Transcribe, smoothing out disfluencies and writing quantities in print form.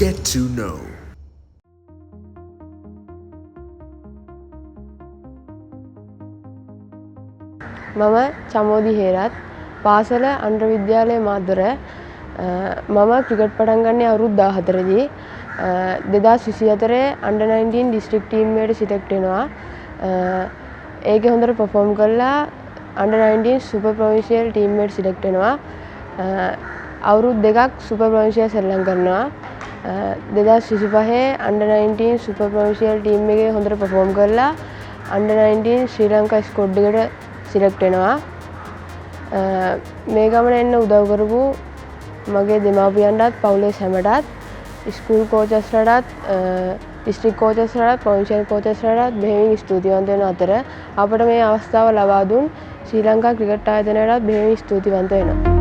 Get to know. මම Chamodi Herath පාසල under විද්‍යාලයේ මාදුර මම ක්‍රිකට් පටන් ගන්නේ අවුරුදු 14 දී 2024 අන්ඩර් 19 ඩිස්ට්‍රික්ට් ටීම් එකට සිලෙක්ට් වෙනවා. ඒකේ හොඳට පර්ෆෝම් කළා අන්ඩර් 19 සුපර් ප්‍රොවින්ෂියල් ටීම් එකට සිලෙක්ට් වෙනවා. අවුරුදු දෙකක් සුපර් ප්‍රොවින්ෂියල් සෙල්ලම් කරනවා. 2025 අන්ඩර් 19 සුපර් ප්‍රොවින්ෂියල් ටීම් එකේ හොඳට පර්ෆෝම් කළා අන්ඩර් 19 ශ්‍රී ලංකා ස්ක්වොඩ් එකට සිලෙක්ට් වෙනවා. මේ ගමන එන්න උදව් කරපු මගේ දෙමාපියන්ටත් පවුලේ හැමටත් ස්කූල් කෝචස්ලටත් ඩිස්ට්‍රික්ට් කෝචස්ලටත් ප්‍රොවින්ෂියල් කෝචස්ලටත් බෙහෙවින් ස්තුතිවන්ත වෙන අතර අපට මේ අවස්ථාව ලබා දුන් ශ්‍රී ලංකා ක්‍රිකට් ආයතනයටත් බෙහෙවින් ස්තුතිවන්ත වෙනවා.